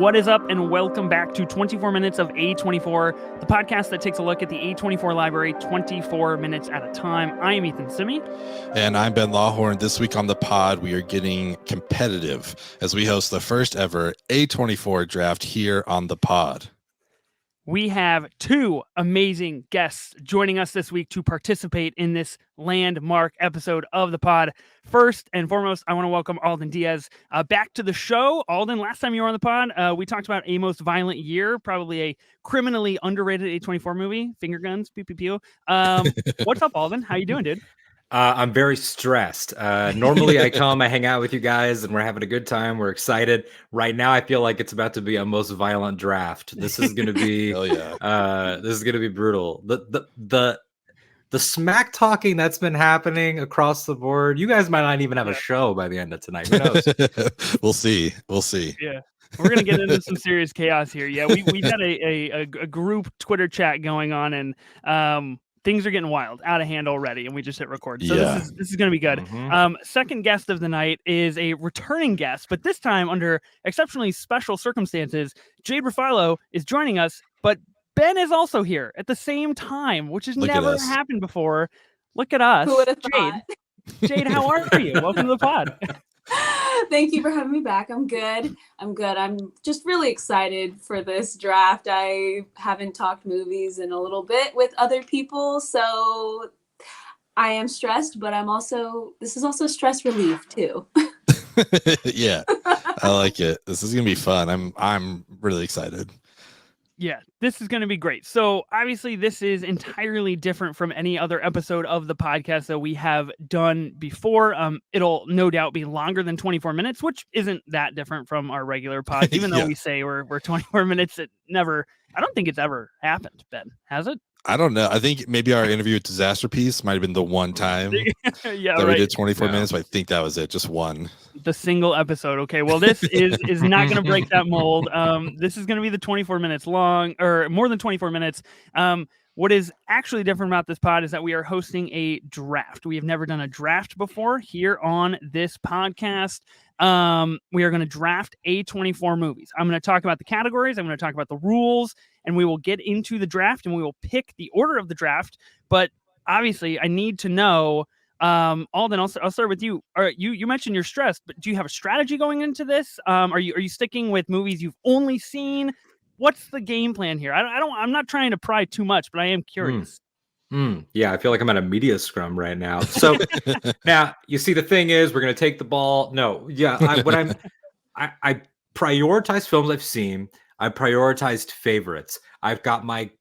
What is up, and welcome back to 24 Minutes of A24, the podcast that takes a look at the A24 library 24 minutes at a time. I am Ethan Simi. And I'm Ben Lawhorn. This week on the pod, we are getting competitive as we host the first ever A24 Draft here on the pod. We have two amazing guests joining us this week to participate in this landmark episode of the pod. First and foremost, I want to welcome Alden Diaz back to the show. Alden, last time you were on the pod, we talked about A Most Violent Year, probably a criminally underrated A24 movie. Finger guns, pew, pew, pew. What's up, Alden? How you doing, dude? I'm very stressed. Normally I come, I hang out with you guys, and we're having a good time. We're excited. Right now, I feel like it's about to be a most violent draft. This is going to be, this is going to be brutal. The smack talking that's been happening across the board. You guys might not even have a show by the end of tonight. Who knows? We'll see. Yeah. We're going to get into some serious chaos here. Yeah, we had a group Twitter chat going on, and things are getting wild, out of hand already, and we just hit record. So this is going to be good. Mm-hmm. Second guest of the night is a returning guest, but this time under exceptionally special circumstances. Jade Rafallo is joining us, but Ben is also here at the same time, which has never happened before. Look at us. Who would have thought? Jade, how are you? Welcome to the pod. Thank you for having me back. I'm good. I'm just really excited for this draft. I haven't talked movies in a little bit with other people, so I am stressed, but this is also stress relief too. Yeah, I like it. This is gonna be fun. I'm really excited. Yeah, this is going to be great. So obviously this is entirely different from any other episode of the podcast that we have done before. It'll no doubt be longer than 24 minutes, which isn't that different from our regular pod. Even though we say we're 24 minutes, I don't think it's ever happened, Ben. Has it? I don't know. I think maybe our interview with Disaster Piece might have been the one time we did 24 minutes, but I think that was it. Just one. The single episode. Okay, well, this is not going to break that mold. This is going to be the 24 minutes long, or more than 24 minutes. What is actually different about this pod is that we are hosting a draft. We have never done a draft before here on this podcast. We are going to draft A24 movies. I'm going to talk about the categories. I'm going to talk about the rules, and we will get into the draft and we will pick the order of the draft. But obviously I need to know, Alden, I'll start with you. You mentioned you're stressed, but do you have a strategy going into this? Are you sticking with movies you've only seen? What's the game plan here? I'm not trying to pry too much, but I am curious. Yeah, I feel like I'm at a media scrum right now. So now you see, the thing is, we're going to take the ball. No, yeah. I prioritize films I've seen. I prioritized favorites. I've got my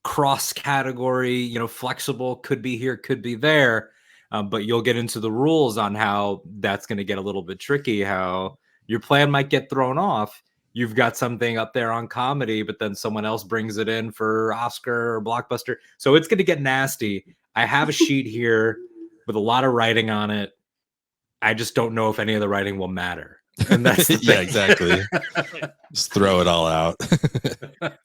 cross category, flexible, could be here, could be there. But you'll get into the rules on how that's going to get a little bit tricky, how your plan might get thrown off. You've got something up there on comedy, but then someone else brings it in for Oscar or blockbuster. So it's going to get nasty. I have a sheet here with a lot of writing on it. I just don't know if any of the writing will matter. And that's yeah, exactly. Just throw it all out.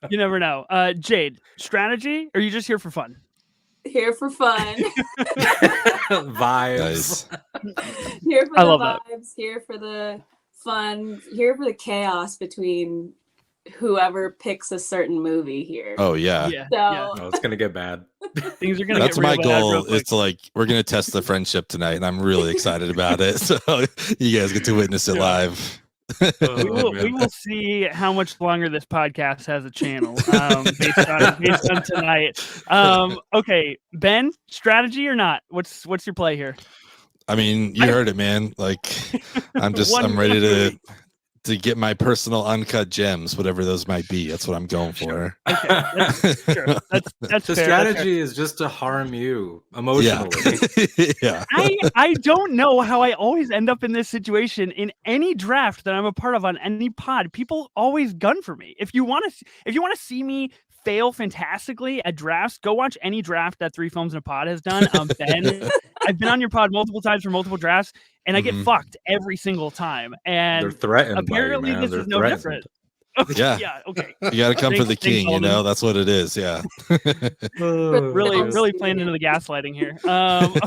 You never know. Jade, strategy? Or are you just here for fun? Here for fun. Vibes. Nice. Here for I the love vibes. that. Here for the fun. Here for the chaos between whoever picks a certain movie here. Oh yeah. No, it's gonna get bad. Things are gonna That's get my real bad real goal. quick. It's like we're gonna test the friendship tonight, and I'm really excited about it. So you guys get to witness it live. We will see how much longer this podcast has a channel based on tonight. Okay, Ben, strategy or not? What's your play here? I mean, you heard it, man. Like, I'm ready to get my personal uncut gems, whatever those might be. That's what I'm going for. Okay, that's fair. That's The fair. strategy is just to harm you emotionally. Yeah. I don't know how I always end up in this situation in any draft that I'm a part of on any pod. People always gun for me. If you want to see me fail fantastically at drafts, go watch any draft that Three Films in a Pod has done. Ben, I've been on your pod multiple times for multiple drafts, and I get fucked every single time. And They're threatened. apparently by you, man. this is They're no threatened. different. Yeah. Yeah. Okay. You got to come for the king, Alden. That's what it is. Yeah. Really playing into the gaslighting here.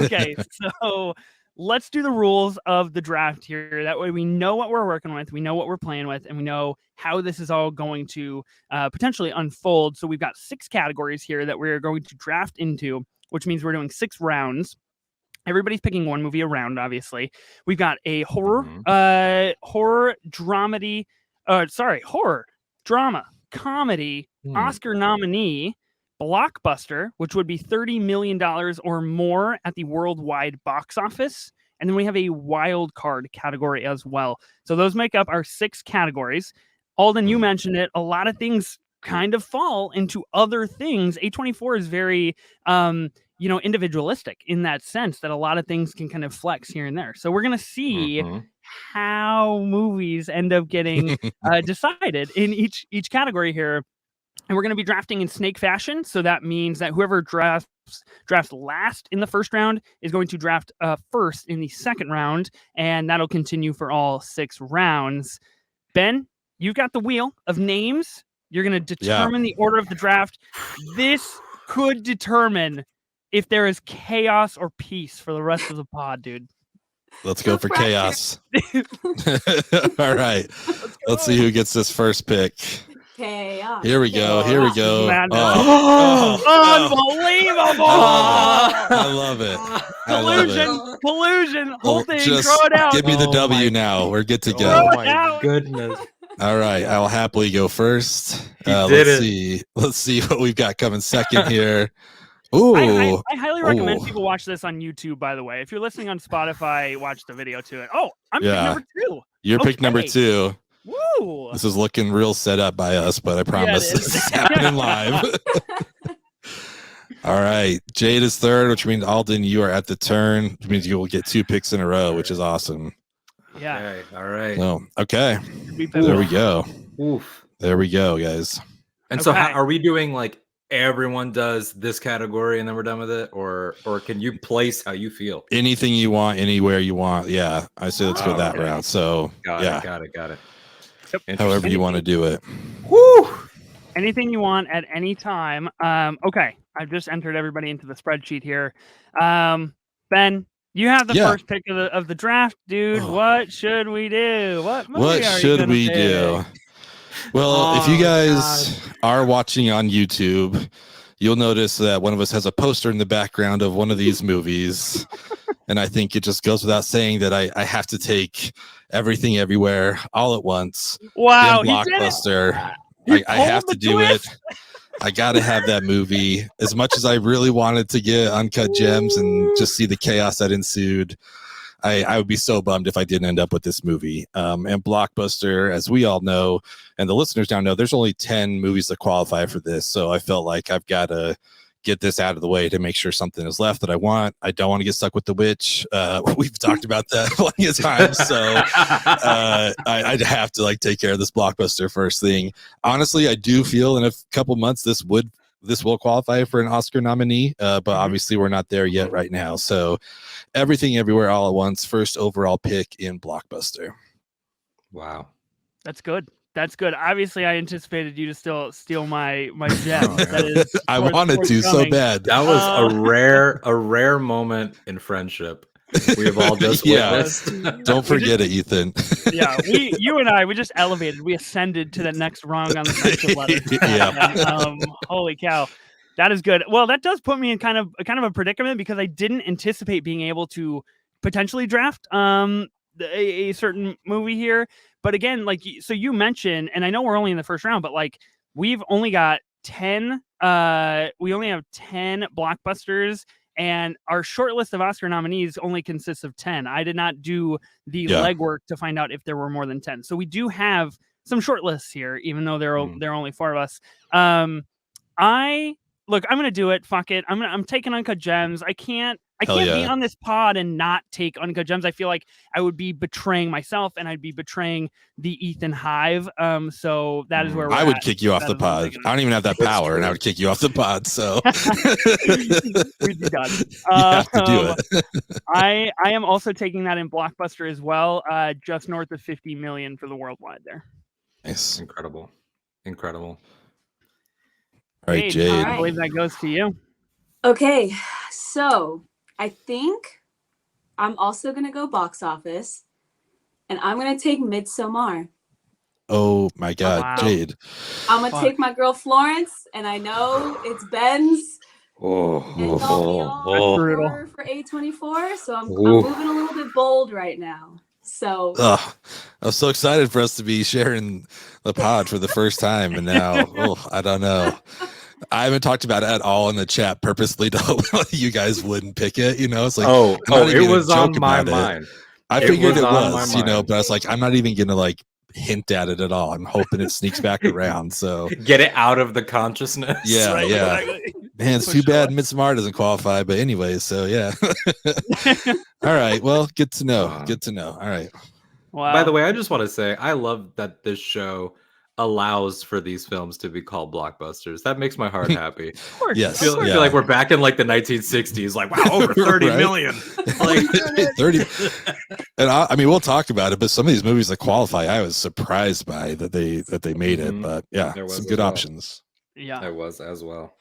Okay, so let's do the rules of the draft here. That way we know what we're working with, we know what we're playing with, and we know how this is all going to potentially unfold. So we've got 6 categories here that we're going to draft into, which means we're doing 6 rounds. Everybody's picking one movie a round, obviously. We've got a horror, horror drama, comedy, Oscar nominee, blockbuster, which would be $30 million or more at the worldwide box office. And then we have a wild card category as well. So those make up our 6 categories. Alden, you mentioned it. A lot of things kind of fall into other things. A24 is very, individualistic in that sense that a lot of things can kind of flex here and there. So we're going to see how movies end up getting decided in each category here. And we're going to be drafting in snake fashion. So that means that whoever drafts last in the first round is going to draft first in the second round. And that'll continue for all 6 rounds. Ben, you've got the wheel of names. You're going to determine the order of the draft. This could determine if there is chaos or peace for the rest of the pod, dude. Let's go for chaos. All right. Let's see who gets this first pick. Chaos. Here we go. Here we go. Unbelievable! I love it. Collusion. Whole thing. Just throw it out. give me the W now. We're good to go. Oh my goodness. All right. I'll happily go first. Let's see what we've got coming second here. Ooh. I highly recommend people watch this on YouTube, by the way. If you're listening on Spotify, watch the video to it. Oh, I'm pick number 2. You're pick number 2. Woo! This is looking real set up by us, but I promise this is happening live. All right. Jade is third, which means Alden, you are at the turn, which means you will get 2 picks in a row, which is awesome. Yeah. Okay. All right. Okay. There we go. Oof. There we go, guys. And so how, are we doing like everyone does this category and then we're done with it? Or can you place how you feel? Anything you want, anywhere you want. Yeah. I say let's go that route. So Got it. Yep. However you want to do it. Woo! Anything you want at any time. Okay. I've just entered everybody into the spreadsheet here. Ben, you have the first pick of the draft, dude. What should we do? What should we do? Well, if you guys are watching on YouTube, you'll notice that one of us has a poster in the background of one of these movies. And I think it just goes without saying that I have to take Everything Everywhere All at Once. Wow. Blockbuster. I have to do it. I got to have that movie. As much as I really wanted to get Uncut Gems and just see the chaos that ensued, I would be so bummed if I didn't end up with this movie. And Blockbuster, as we all know, and the listeners now know, there's only 10 movies that qualify for this. So I felt like I've got to get this out of the way to make sure something is left that I want. I don't want to get stuck with The Witch. We've talked about that plenty of times. So I'd have to take care of this Blockbuster first thing. Honestly, I do feel in a couple months this will qualify for an Oscar nominee, but obviously we're not there yet right now. So Everything Everywhere All at Once, first overall pick in Blockbuster. Wow. That's good. Obviously, I anticipated you to still steal my gem. I wanted to so bad. That was a rare moment in friendship. We have all just witnessed. Don't forget it, Ethan. Yeah, you and I, we just elevated. We ascended to the next rung on the friendship ladder. Yeah. Holy cow. That is good. Well, that does put me in kind of a predicament because I didn't anticipate being able to potentially draft a certain movie here. But again, so you mentioned, and I know we're only in the first round, but we've only got 10. We only have 10 blockbusters, and our short list of Oscar nominees only consists of 10. I did not do the legwork to find out if there were more than 10. So we do have some short lists here, even though there are only 4 of us. I'm gonna do it. Fuck it. I'm taking Uncut Gems. I can't be on this pod and not take Uncut Gems. I feel like I would be betraying myself and I'd be betraying the Ethan Hive. So that is where I would kick you off the pod. I don't even have that power, and I would kick you off the pod. So we'd be done. You have to do it. I am also taking that in Blockbuster as well. Just north of 50 million for the worldwide there. Nice. Incredible. All right, Jade. I believe that goes to you. Okay, so I think I'm also gonna go box office, and I'm gonna take Midsommar. Oh my God, Wow. Jade. I'm gonna take my girl Florence, and I know it's Ben's. And don't be all brutal. for A24, so I'm moving a little bit bold right now. So I'm so excited for us to be sharing the pod for the first time, and now I don't know. I haven't talked about it at all in the chat purposely to hope you guys wouldn't pick it. It's like it was on my mind. I figured it was, but I was like, I'm not even gonna like hint at it at all. I'm hoping it sneaks back around. So get it out of the consciousness. Yeah, Right, yeah. exactly. Man, it's too bad Midsommar doesn't qualify, but anyways, so yeah. All right. Well, good to know. Good to know. All right. Wow. By the way, I just want to say I love that this show allows for these films to be called blockbusters. That makes my heart happy. Of course. Yes. I feel like we're back in like the 1960s. Like, wow, over 30 Right? million. Like 30. And I mean, we'll talk about it, but some of these movies that qualify, I was surprised by that they made it. But yeah, There was some as good well. options. Yeah. I was as well.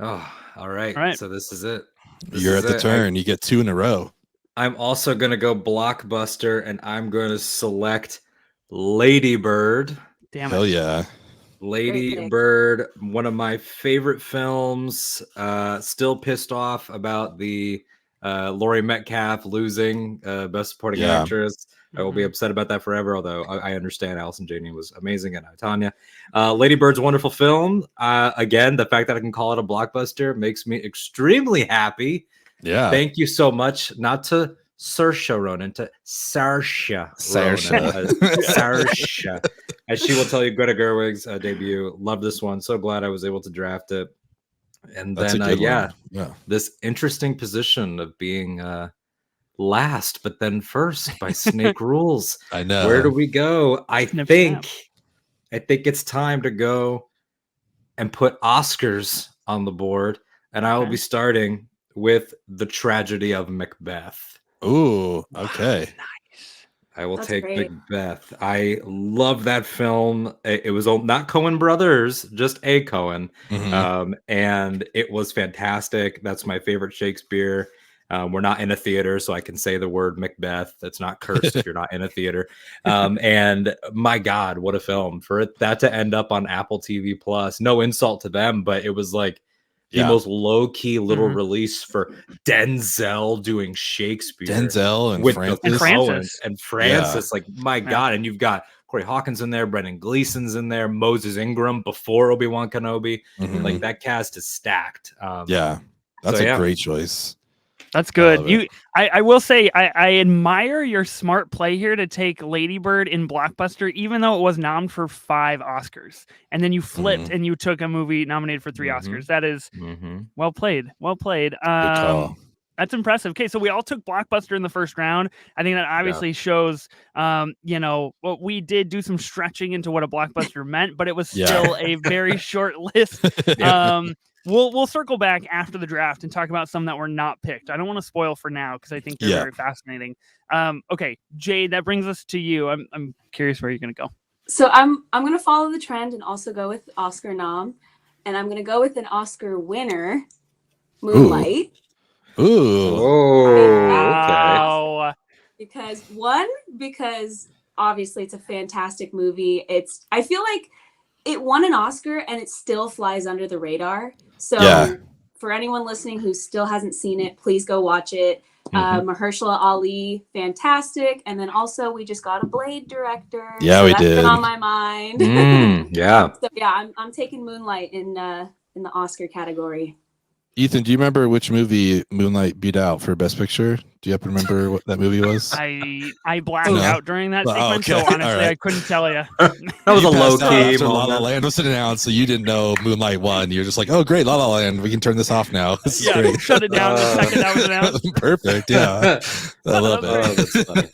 Oh, all right. All right. So this is it. You're at the turn. You get 2 in a row. I'm also going to go blockbuster, and I'm going to select Lady Bird. Damn Hell it. yeah. Lady Great pick. Bird, one of my favorite films. Still pissed off about the Laurie Metcalf losing Best Supporting Yeah. Actress. I will be upset about that forever, although I understand Allison Janney was amazing and Tanya. Lady Bird's a wonderful film. Again, the fact that I can call it a blockbuster makes me extremely happy. Yeah. Thank you so much. Not to Saoirse Ronan, to Saoirse Ronan. Saoirse. As she will tell you, Greta Gerwig's debut. Love this one. So glad I was able to draft it. And That's then, a good yeah, one. Yeah. this interesting position of being last, but then first by Snake Rules. I know. Where do we go? I Snip, think it's time to go and put Oscars on the board. And I will Okay. be starting with The Tragedy of Macbeth. Ooh, okay. I will That's take great. Macbeth. I love that film. It was not Coen Brothers, just a Coen. Mhm. And it was fantastic. That's my favorite Shakespeare. We're not in a theater, so I can say the word Macbeth. That's not cursed if you're not in a theater. And my God, what a film. For that to end up on Apple TV Plus. No insult to them, but it was like the most low-key little release for Denzel doing Shakespeare. Denzel and with Francis. And Francis. And Francis, like, my God. And you've got Corey Hawkins in there, Brendan Gleeson's in there, Moses Ingram before Obi-Wan Kenobi. Mhm. Like, that cast is stacked. Yeah. That's a great choice. That's good. love it. I will say I admire your smart play here to take Lady Bird in Blockbuster, even though it was nominated for 5 Oscars, and then you flipped and you took a movie nominated for 3 Oscars. That is well played. Well played. Good call. That's impressive. Okay, so we all took Blockbuster in the first round. I think that obviously shows, what we did do some stretching into what a Blockbuster meant, but it was still a very short list. We'll circle back after the draft and talk about some that were not picked. I don't want to spoil for now because I think they're very fascinating. Okay, Jade, that brings us to you. I'm curious where you're going to go. So I'm going to follow the trend and also go with Oscar nom, and I'm going to go with an Oscar winner, Moonlight. Ooh. Wow. Because obviously it's a fantastic movie. I feel like it won an Oscar and it still flies under the radar. So for anyone listening who still hasn't seen it, please go watch it. Mahershala Ali, fantastic. And then also we just got a Blade director. Yeah, so we that's did. been on my mind. So yeah, I'm taking Moonlight in the Oscar category. Ethan, do you remember which movie Moonlight beat out for Best Picture? Do you happen to remember what that movie was? I blacked out during that sequence, so honestly, I couldn't tell you. That was a low key La La moment. Land was announced, so you didn't know Moonlight won. You're just like, oh, great, La La Land. We can turn this off now. This is great. Shut it down the second that was announced. Perfect. Yeah, I love it. That's funny.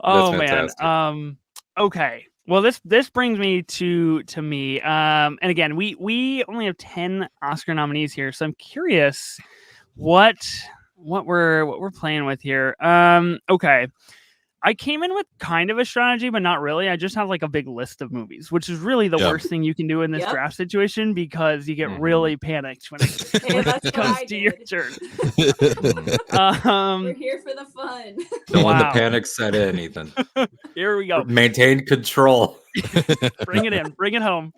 Oh That's man. fantastic. Okay. Well, this brings me to me. And again, we only have 10 Oscar nominees here, so I'm curious what we're playing with here. Okay. I came in with kind of a strategy, but not really. I just have like a big list of movies, which is really the worst thing you can do in this draft situation because you get really panicked when it comes to your turn. We're here for the fun. Don't let the panic set in, Ethan. Here we go. Maintain control. Bring it in. Bring it home.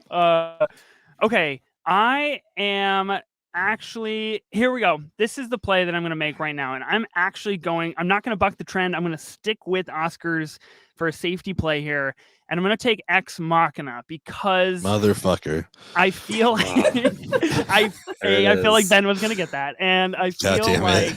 Okay. I am actually, here we go. This is the play that I'm going to make right now. And I'm not going to buck the trend. I'm going to stick with Oscars for a safety play here. And I'm going to take Ex Machina because motherfucker. I feel I feel like Ben was going to get that. And I feel like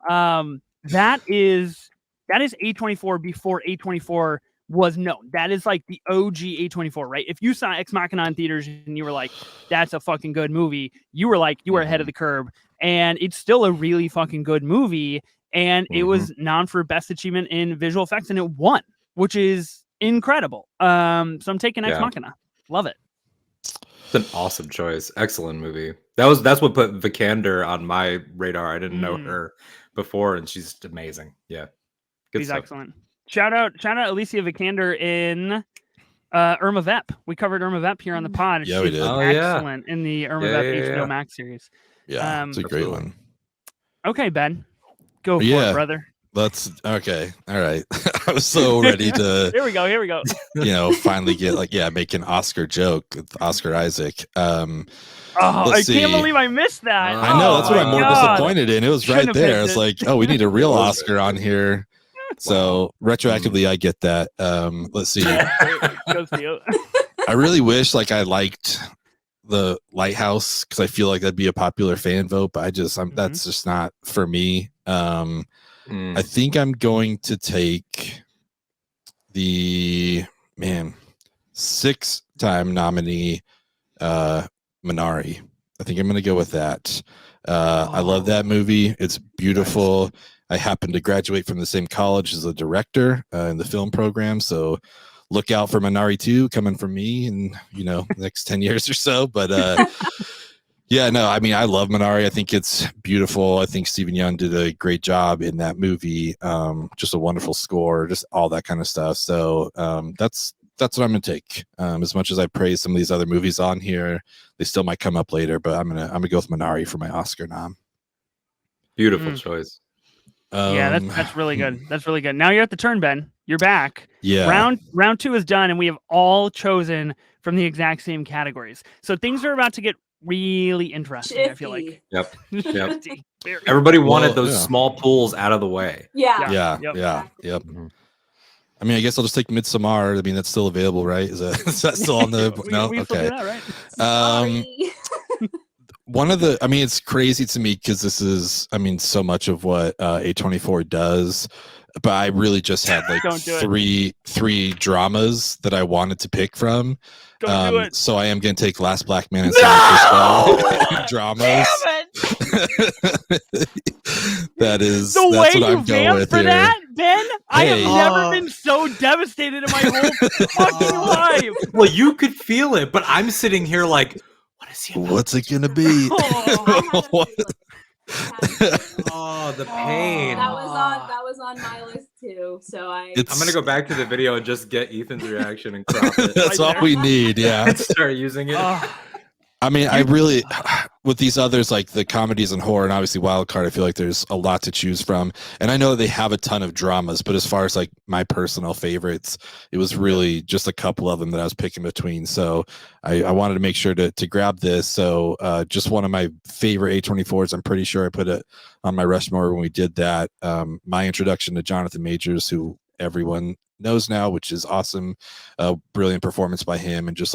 that is A24 before A24 was known. That is like the OG A24, right? If you saw Ex Machina in theaters and you were like, that's a fucking good movie, you were ahead of the curve. And it's still a really fucking good movie. And it was known for best achievement in visual effects, and it won, which is incredible. So I'm taking Ex Machina. Love it. It's an awesome choice. Excellent movie. That's what put Vikander on my radar. I didn't know her before, and she's amazing. Yeah. She's excellent. Shout out Alicia Vikander in Irma Vep. We covered Irma Vep here on the pod. Yeah, we did. Excellent in the Irma Vep HBO Max series. Yeah, it's a great one. Okay, Ben. Go for it, brother. That's okay. All right. I was so ready to Here we go. Finally get make an Oscar joke with Oscar Isaac. I can't believe I missed that. I know, that's what I'm more disappointed in. It was right there. It's like, we need a real Oscar on here. So retroactively, I get that. Let's see. I really wish I liked the Lighthouse because I feel like that'd be a popular fan vote, but that's just not for me. I think I'm going to take the 6-time nominee Minari. I think I'm going to go with that. I love that movie. It's beautiful. I happen to graduate from the same college as the director in the film program, so look out for Minari 2 coming from me in the next 10 years or so. But I love Minari. I think it's beautiful. I think Stephen Yeun did a great job in that movie. Just a wonderful score, just all that kind of stuff. So that's what I'm gonna take. As much as I praise some of these other movies on here, they still might come up later. But I'm gonna go with Minari for my Oscar nom. Beautiful choice. That's really good. That's really good. Now you're at the turn, Ben. You're back. Yeah. Round 2 is done, and we have all chosen from the exact same categories. So things are about to get really interesting. I feel like. Yep. Everybody wanted those small pools out of the way. Yeah. Yep. I mean, I guess I'll just take Midsommar. I mean, that's still available, right? Is that still on the? No, we okay. That, right? It's crazy to me because this is, so much of what A24 does, but I really just had three dramas that I wanted to pick from. Don't do it. So I am going to take Last Black Man in San Francisco dramas. That's what I'm going with for here. that, Ben. I have never been so devastated in my whole fucking life. Well, you could feel it, but I'm sitting here like, what is he about? What's it gonna be? The pain. That was on my list too. So I'm gonna go back to the video and just get Ethan's reaction and crop it. That's all we need. Yeah. And start using it. I really, with these others like the comedies and horror and obviously Wildcard, I feel like there's a lot to choose from. And I know they have a ton of dramas, but as far as my personal favorites, it was really just a couple of them that I was picking between. So I wanted to make sure to grab this. So just one of my favorite A24s. I'm pretty sure I put it on my Rushmore when we did that. My introduction to Jonathan Majors, who everyone knows now, which is awesome. Brilliant performance by him, and just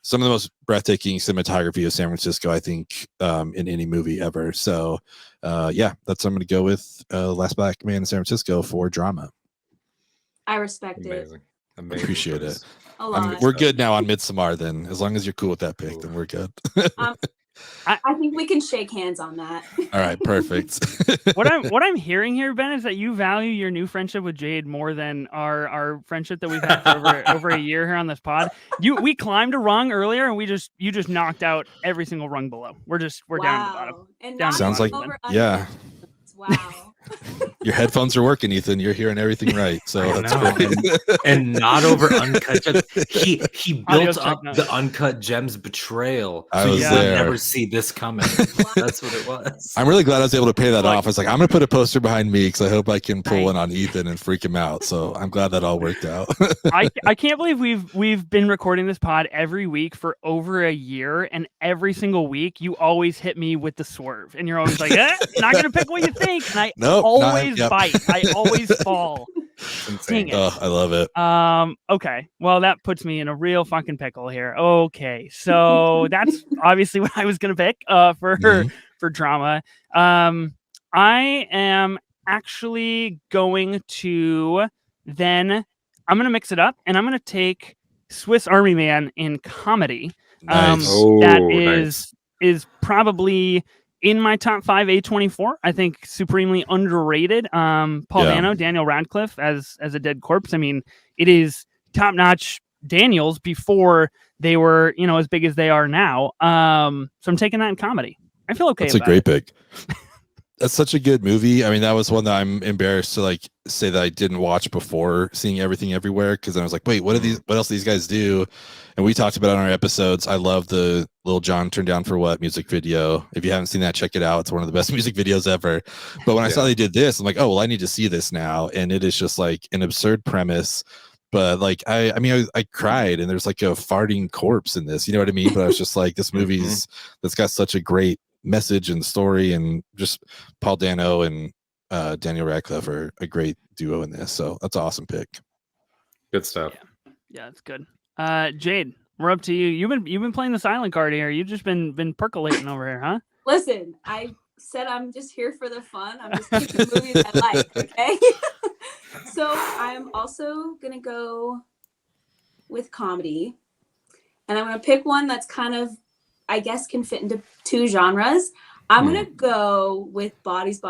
some of the most breathtaking cinematography of San Francisco, I think, in any movie ever. So, that's what I'm going to go with. Last Black Man in San Francisco for drama. I respect it. Amazing. Appreciate it. A lot. We're good now on Midsommar then. As long as you're cool with that pick, then we're good. I think we can shake hands on that. All right, perfect. What I'm hearing here, Ben, is that you value your new friendship with Jade more than our friendship that we've had for over a year here on this pod. We climbed a rung earlier, and you just knocked out every single rung below. We're down to the bottom. And sounds like over yeah. Wow. Your headphones are working, Ethan. You're hearing everything right. So that's great. and not over Uncut Gems. He built up check, the Uncut Gems betrayal. I So was you there. would never see this coming. That's what it was. I'm really glad I was able to pay that off. I was like, I'm going to put a poster behind me because I hope I can pull one on Ethan and freak him out. So I'm glad that all worked out. I can't believe we've been recording this pod every week for over a year, and every single week you always hit me with the swerve, and you're always like, not gonna pick what you think, and I always bite. I always fall. Dang it. Oh, I love it. Okay, well that puts me in a real fucking pickle here. Okay, so that's obviously what I was gonna pick for drama. I am actually going to then. I'm going to mix it up, and I'm going to take Swiss Army Man in comedy. Nice. That is probably in my top 5 A24. I think supremely underrated. Paul Dano, Daniel Radcliffe as a dead corpse. I mean, it is top-notch Daniels before they were, as big as they are now. So I'm taking that in comedy. I feel okay. That's a great pick. That's such a good movie. I mean, that was one that I'm embarrassed to say that I didn't watch before seeing Everything Everywhere, because I was like, wait, what else do these guys do? And we talked about it on our episodes. I love the Lil Jon Turned Down for What music video. If you haven't seen that, check it out. It's one of the best music videos ever. But when I saw they did this, I'm like, oh, well, I need to see this now. And it is just like an absurd premise. But I cried, and there's like a farting corpse in this. You know what I mean? But I was just like, this movie's that's got such a great message and story, and just Paul Dano and Daniel Radcliffe are a great duo in this. So that's an awesome pick. Good stuff. Yeah, it's good. Jade, we're up to you. You've been playing the silent card here. You've just been percolating over here, huh? Listen, I said I'm just here for the fun. I'm just picking movies I like, okay? So I'm also gonna go with comedy, and I'm gonna pick one that's kind of, I guess, can fit into 2 genres. I'm gonna go with Bodies.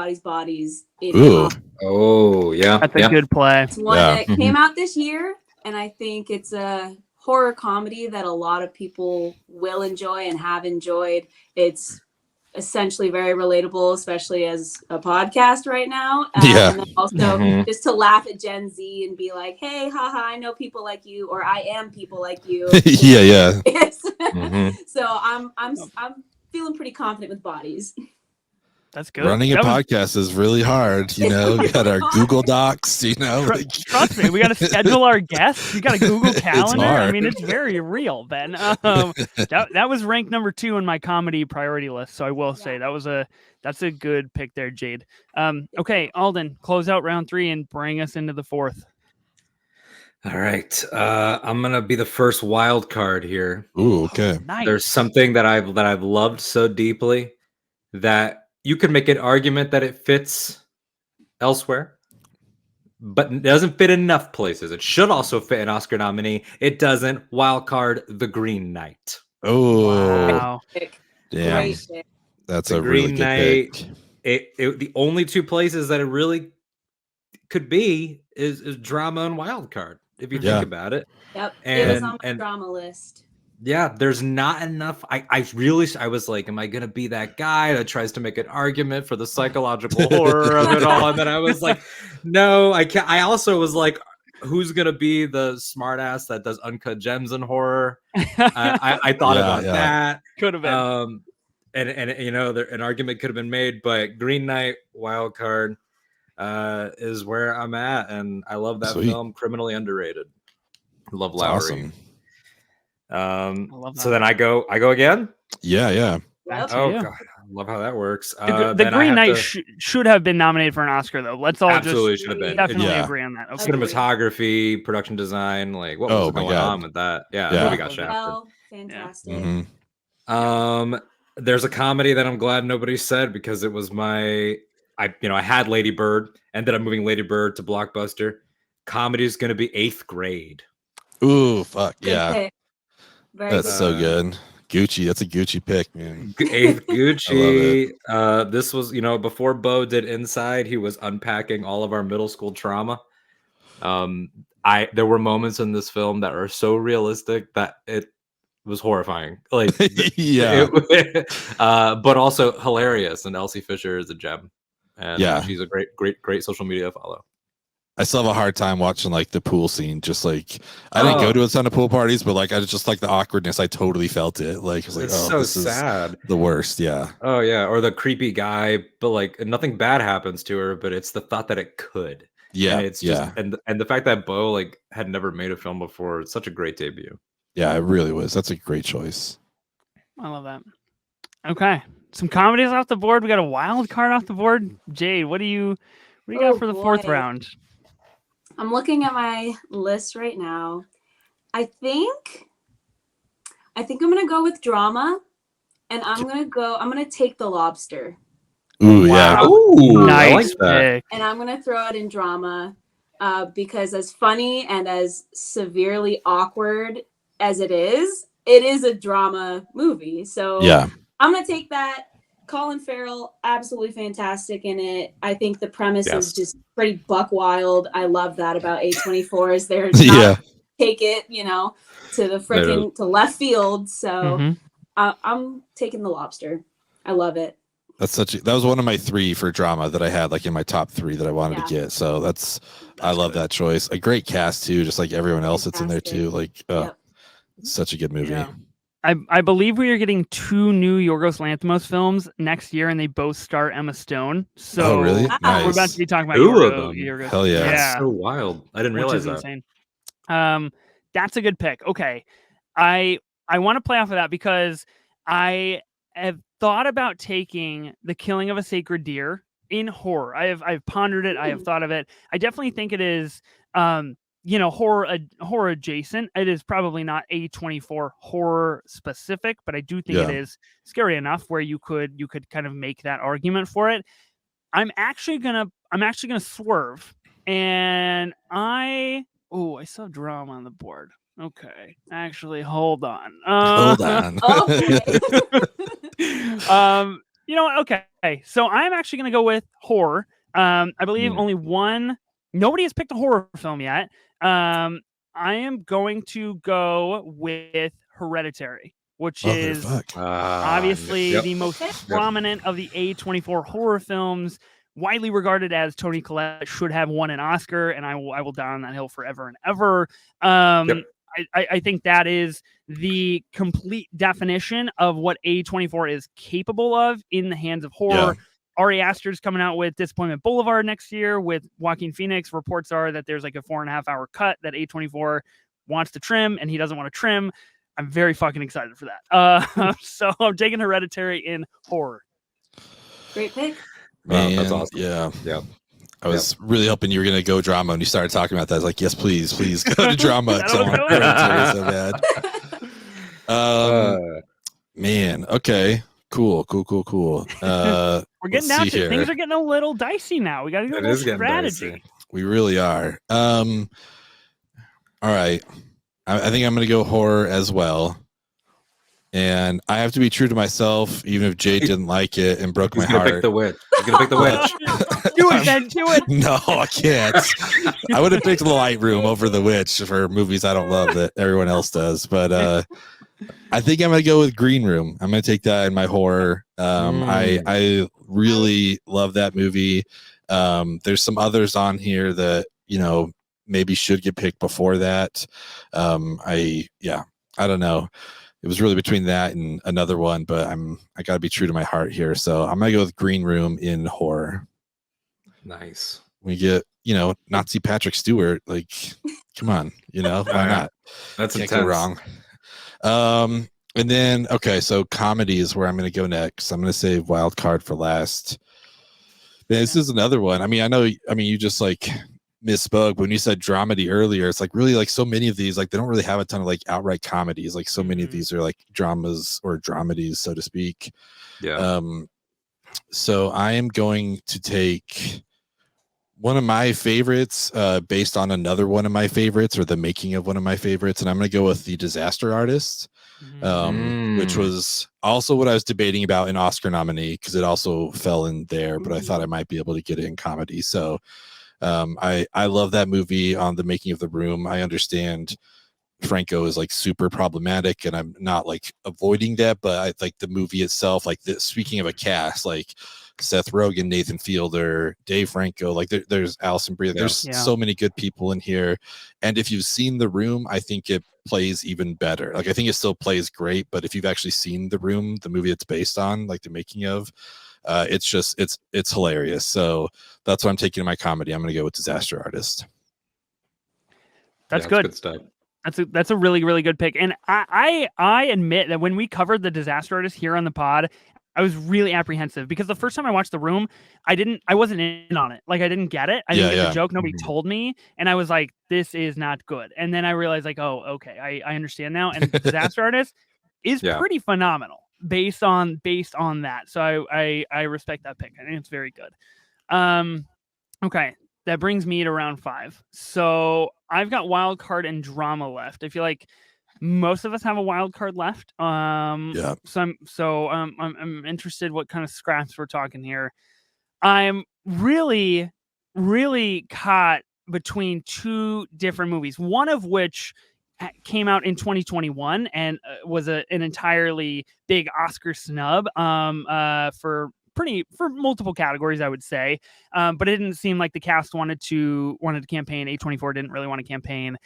Ooh. Oh, yeah. That's a good play. It's one that came out this year, and I think it's a horror comedy that a lot of people will enjoy and have enjoyed. It's essentially very relatable, especially as a podcast right now. And then also just to laugh at Gen Z and be like, hey, haha, I know people like you, or I am people like you. Yeah. So I'm feeling pretty confident with Bodies. That's good. Running a podcast is really hard. We got our Google Docs, Trust me, we got to schedule our guests. We got a Google Calendar. I mean, it's very real, Ben. That was ranked number 2 on my comedy priority list. So I will say that's a good pick there, Jade. Okay, Alden, close out round 3 and bring us into the 4th. All right. I'm going to be the first wild card here. Ooh, okay. Nice. There's something that I've loved so deeply that you can make an argument that it fits elsewhere, but it doesn't fit enough places. It should also fit an Oscar nominee. It doesn't. Wild card, The Green Knight. Oh, wow. Damn. That's The a Green really good Knight, pick. The only 2 places that it really could be is drama and wild card, if you think about it. Yep. It was on my drama list. Yeah, there's not enough. I was like, am I gonna be that guy that tries to make an argument for the psychological horror of it all? And then I was like, no, I can't. I also was like, who's gonna be the smartass that does Uncut Gems in horror? I thought about that. Could have been. And an argument could have been made, but Green Knight, wild card, is where I'm at, and I love that film. Criminally underrated. Love Lowry. Awesome. So then I go again. Yeah. Yep. Oh god, I love how that works. The Green Knight should have been nominated for an Oscar, though. Let's all absolutely should have been. Definitely agree on that. Okay. Cinematography, production design, like what was going on with that? Yeah. We got shafted. Fantastic. There's a comedy that I'm glad nobody said, because it was I had Lady Bird, ended up moving Lady Bird to Blockbuster. Comedy is going to be 8th Grade. Ooh, fuck yeah. That's so good. Gucci, that's a Gucci pick, man. 8th Gucci. This was, before Bo did Inside, he was unpacking all of our middle school trauma. There were moments in this film that are so realistic that it was horrifying. Like, yeah. But also hilarious, and Elsie Fisher is a gem. and Yeah. she's a great social media follow. I still have a hard time watching like the pool scene. Just like I didn't go to a ton of pool parties, but like I just like the awkwardness. I totally felt it. Like it's like, It's oh, so this sad. is the worst. Yeah. Oh yeah, or the creepy guy, but like nothing bad happens to her, but it's the thought that it could. Yeah. And it's just and the fact that Bo like had never made a film before. It's such a great debut. Yeah, it really was. That's a great choice. I love that. Okay, some comedies off the board. We got a wild card off the board. Jade, what do you got for the fourth round? I'm looking at my list right now. I think I'm gonna go with drama, and I'm gonna take The Lobster. Ooh, yeah. Ooh, Nice I like that. pick. And I'm gonna throw it in drama, because as funny and as severely awkward as it is a drama movie. So Yeah. I'm gonna take that. Colin Farrell, absolutely fantastic in it. I think the premise is just pretty buck wild. I love that about A24 is they're not take it, to the freaking to left field. So I'm taking The Lobster. I love it. That was one of my 3 for drama that I had like in my top 3 that I wanted to get. So I love that choice. A great cast too, just like everyone else that's in there too. Like such a good movie. Yeah. I believe we are getting 2 new Yorgos Lanthimos films next year, and they both star Emma Stone. So really? Nice. We're about to be talking about 2 of them. Yorgos. Hell yeah. That's so wild. I didn't realize that. Insane. That's a good pick. Okay. I want to play off of that because I have thought about taking The Killing of a Sacred Deer in horror. I've pondered it. I have thought of it. I definitely think it is horror adjacent. It is probably not A24 horror specific, but I do think it is scary enough where you could kind of make that argument for it. I'm actually gonna swerve, and I saw drama on the board. Okay, actually, hold on. You know what? Okay, so I'm actually gonna go with horror. I believe only one. Nobody has picked a horror film yet. I am going to go with Hereditary, which is obviously the most prominent of the A24 horror films, widely regarded as Toni Collette should have won an Oscar, and I will die on that hill forever and ever. I think that is the complete definition of what A24 is capable of in the hands of horror. Yeah. Ari Aster's coming out with Disappointment Boulevard next year with Joaquin Phoenix. Reports are that there's like a 4.5 hour cut that A24 wants to trim, and he doesn't want to trim. I'm very fucking excited for that. So I'm taking Hereditary in horror. Great pick. Man, that's awesome. Yeah. I was really hoping you were going to go drama when you started talking about that. I was like, yes, please go to drama. I want Hereditary so bad. Man, okay. Cool. We're getting down to things are getting a little dicey now. We got to do a little strategy. We really are. All right. I think I'm going to go horror as well. And I have to be true to myself, even if Jade didn't like it and broke my heart. Pick the witch. He's going to pick the witch. Do it, then. Do it. No, I can't. I would have picked Lightroom over the witch for movies I don't love that everyone else does. But I think I'm going to go with Green Room. I'm going to take that in my horror. I really love that movie. There's some others on here that, maybe should get picked before that. I don't know. It was really between that and another one, but I got to be true to my heart here. So I'm going to go with Green Room in horror. Nice. We get, Nazi Patrick Stewart. Like, come on, why not? That's can't go wrong. And then, okay, so comedy is where I'm going to go next. I'm going to save Wild Card for last. This is another one. You just like misspoke when you said dramedy earlier. It's like really like so many of these, like they don't really have a ton of like outright comedies. Like so many of these are like dramas or dramedies, so to speak. Yeah. So I am going to take one of my favorites based on another one of my favorites or the making of one of my favorites. And I'm going to go with The Disaster Artist, which was also what I was debating about an Oscar nominee because it also fell in there, but I thought I might be able to get it in comedy. So I love that movie on the making of The Room. I understand Franco is like super problematic and I'm not like avoiding that, but I like the movie itself, like speaking of a cast, like Seth Rogen, Nathan Fielder, Dave Franco, like there's Alison Brie. There's so many good people in here. And if you've seen The Room, I think it plays even better. Like I think it still plays great, but if you've actually seen The Room, the movie it's based on, like the making of, it's just it's hilarious. So that's what I'm taking in my comedy. I'm gonna go with Disaster Artist. That's good. Good stuff. That's a really, really good pick. And I admit that when we covered the Disaster Artist here on the pod, I was really apprehensive because the first time I watched The Room, I wasn't in on it. Like I didn't get it. I didn't get the joke. Nobody told me. And I was like, this is not good. And then I realized like, oh, okay, I understand now. And Disaster Artist is pretty phenomenal based on that. So I respect that pick. I think it's very good. Okay. That brings me to round 5. So I've got wild card and drama left. I feel like most of us have a wild card left. So I'm interested what kind of scraps we're talking here. I'm really, really caught between 2 different movies. One of which came out in 2021 and was an entirely big Oscar snub for multiple categories, I would say. But it didn't seem like the cast wanted to campaign. A24 didn't really want to campaign.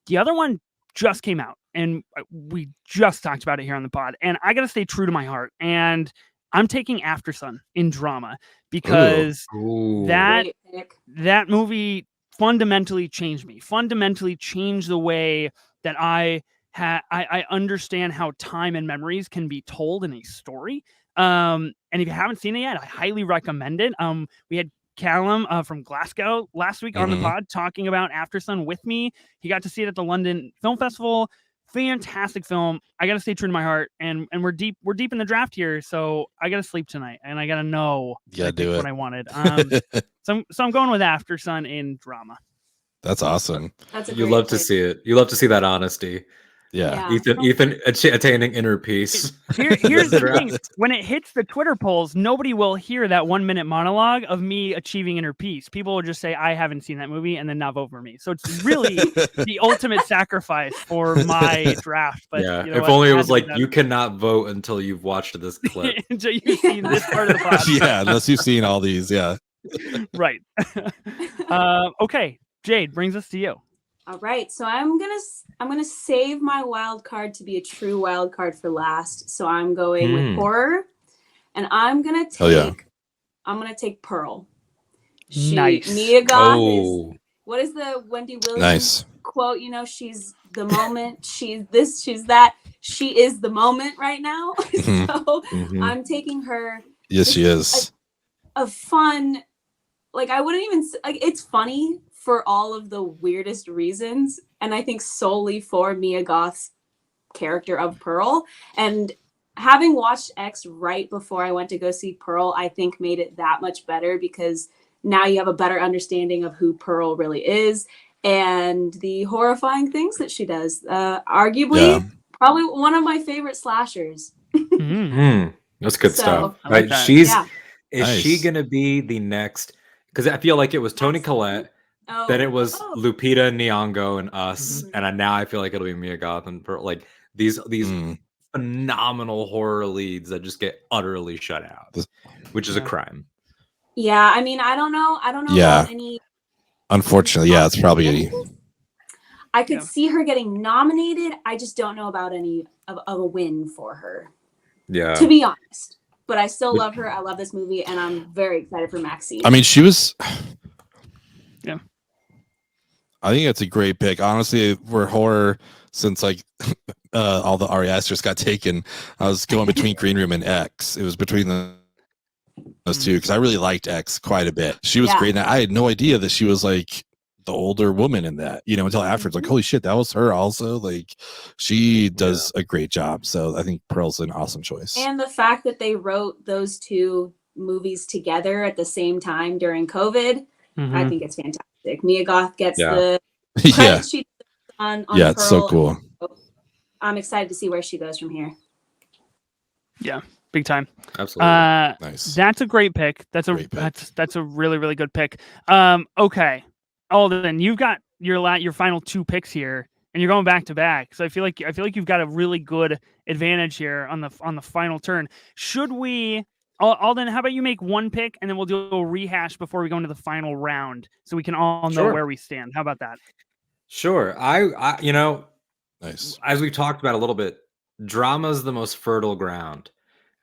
The other one just came out and we just talked about it here on the pod. And I got to stay true to my heart. And I'm taking Aftersun in drama because that movie fundamentally changed me, fundamentally changed the way that I understand how time and memories can be told in a story. And if you haven't seen it yet, I highly recommend it. We had Callum from Glasgow last week on the pod talking about Aftersun with me. He got to see it at the London Film Festival. Fantastic film. I got to stay true to my heart, and we're deep in the draft here, so I got to sleep tonight, and I got to know what I wanted. So I'm going with Aftersun in drama. That's awesome. You love to see it. You love to see that honesty. Yeah. Ethan attaining inner peace. Here's the thing. When it hits the Twitter polls, nobody will hear that 1-minute monologue of me achieving inner peace. People will just say, I haven't seen that movie, and then not vote for me. So it's really the ultimate sacrifice for my draft. But if only it was like, you cannot vote until you've watched this clip. Until you've seen this part of the podcast. Yeah, unless you've seen all these. Yeah. Right. Okay. Jade, brings us to you. All right, so I'm gonna save my wild card to be a true wild card for last. So I'm going with horror, and I'm gonna take Pearl. Nice. Mia Goth is, what is the Wendy Williams quote? You know, she's the moment. She's this. She's that. She is the moment right now. So I'm taking her. Yes, she is. A fun, like I wouldn't even like. It's funny for all of the weirdest reasons, and I think solely for Mia Goth's character of Pearl. And having watched X right before I went to go see Pearl, I think made it that much better because now you have a better understanding of who Pearl really is and the horrifying things that she does. Arguably, probably one of my favorite slashers. That's good stuff. Right? Is she gonna be the next? Because I feel like it was Toni Collette. Then it was Lupita Nyong'o and Us, and now I feel like it'll be Mia Goth and Pearl. Like these phenomenal horror leads that just get utterly shut out, which is a crime. Yeah, I mean, I don't know about any. Unfortunately, it's probably. I could see her getting nominated. I just don't know about any of a win for her. Yeah, to be honest, but I still love her. I love this movie, and I'm very excited for Maxine. I mean, she was. Yeah. I think it's a great pick. Honestly, for horror, since like all the Ari Asters got taken, I was going between Green Room and X. It was between those two because I really liked X quite a bit. She was great. And I had no idea that she was like the older woman in that, until afterwards. Like, holy shit, that was her also. Like, she does a great job. So I think Pearl's an awesome choice. And the fact that they wrote those 2 movies together at the same time during COVID, I think it's fantastic. Mia Goth gets the credit sheet on Pearl. It's so cool. I'm excited to see where she goes from here. Yeah, big time. Absolutely. Nice. That's a great pick. That's a really, really good pick. Okay, Alden, you've got your final 2 picks here, and you're going back to back. So I feel like you've got a really good advantage here on the final turn. Should we Alden, how about you make one pick and then we'll do a rehash before we go into the final round so we can all know where we stand. How about that? Sure. I Nice. as we've talked about a little bit, drama is the most fertile ground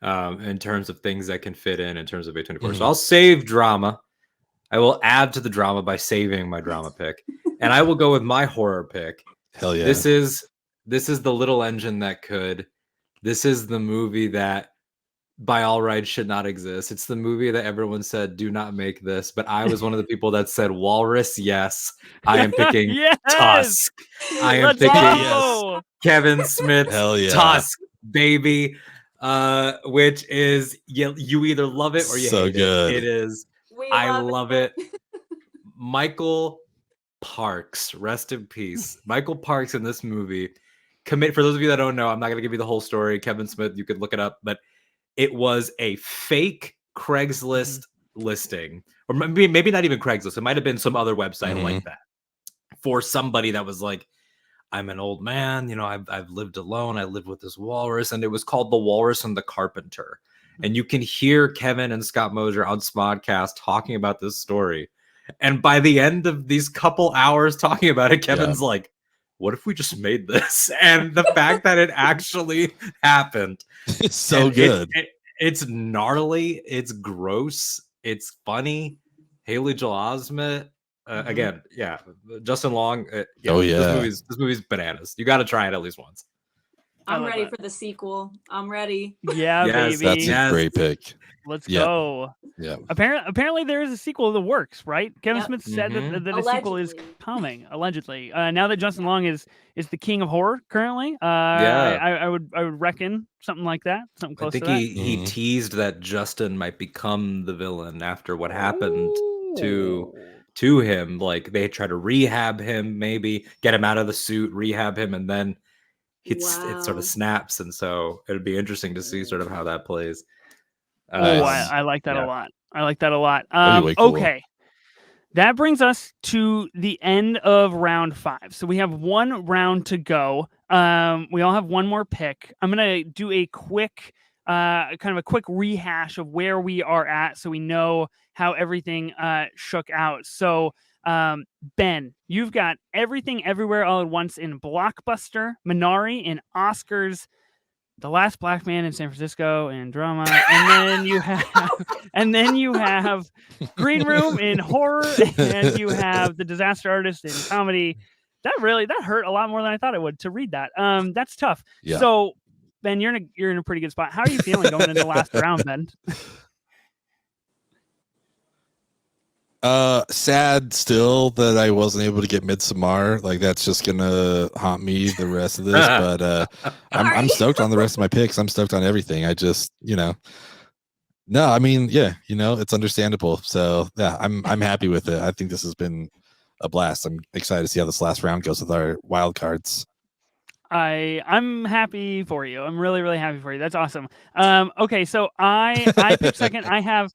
in terms of things that can fit in terms of A24. Mhm. So I'll save drama. I will add to the drama by saving my drama pick, and I will go with my horror pick. Hell yeah. This is the little engine that could. This is the movie that by all rights should not exist. It's the movie that everyone said do not make this, but I was one of the people that said Walrus. Yes, I am picking Yes! Tusk. I am Let's picking go! Kevin Smith's Hell yeah. Tusk, baby. Which is you either love it or you So hate good. it. It is. I love it. Michael Parks, rest in peace. Michael Parks in this movie for those of you that don't know, I'm not going to give you the whole story. Kevin Smith, you could look it up, but it was a fake Craigslist listing, or maybe not even Craigslist. It might have been some other website like that for somebody that was like, I'm an old man, I've lived alone. I lived with this walrus, and it was called The Walrus and the Carpenter. And you can hear Kevin and Scott Mosier on Smodcast talking about this story. And by the end of these couple hours talking about it, Kevin's like, what if we just made this? And the fact that it actually happened. It's so good. It's gnarly. It's gross. It's funny. Haley Joel Osment. Again, Justin Long. This movie's bananas. You got to try it at least once. I'm ready for the sequel. I'm ready. Yeah, Yes, baby. That's a great pick. Let's go. Yeah. Apparently there is a sequel that works, right? Kevin Smith said that a sequel is Allegedly. coming, allegedly. Now that Justin Long is the king of horror currently, I would reckon something like that, something close I think to that. he teased that Justin might become the villain after what happened to him. Like they try to rehab him, maybe get him out of the suit, rehab him, and then it sort of snaps. And so it'd be interesting to see sort of how that plays. I like that a lot. I like that a lot. Way cool. Okay. That brings us to the end of round 5. So we have one round to go. We all have one more pick. I'm going to do a quick, kind of a quick rehash of where we are at so we know how everything shook out. So, Ben, you've got Everything Everywhere All at Once in Blockbuster, Minari in Oscars, The Last Black Man in San Francisco in drama, and then you have Green Room in horror, and you have The Disaster Artist in comedy. That hurt a lot more than I thought it would to read that. That's tough. Yeah. So Ben, you're in a pretty good spot. How are you feeling going into the last round, Ben? Sad still that I wasn't able to get Midsommar. Like that's just gonna haunt me the rest of this. But I'm stoked on the rest of my picks. I'm stoked on everything. I just, no, I mean, it's understandable. So yeah, I'm happy with it. I think this has been a blast. I'm excited to see how this last round goes with our wild cards. I'm happy for you. I'm really, really happy for you. That's awesome. Okay, so I picked second. I have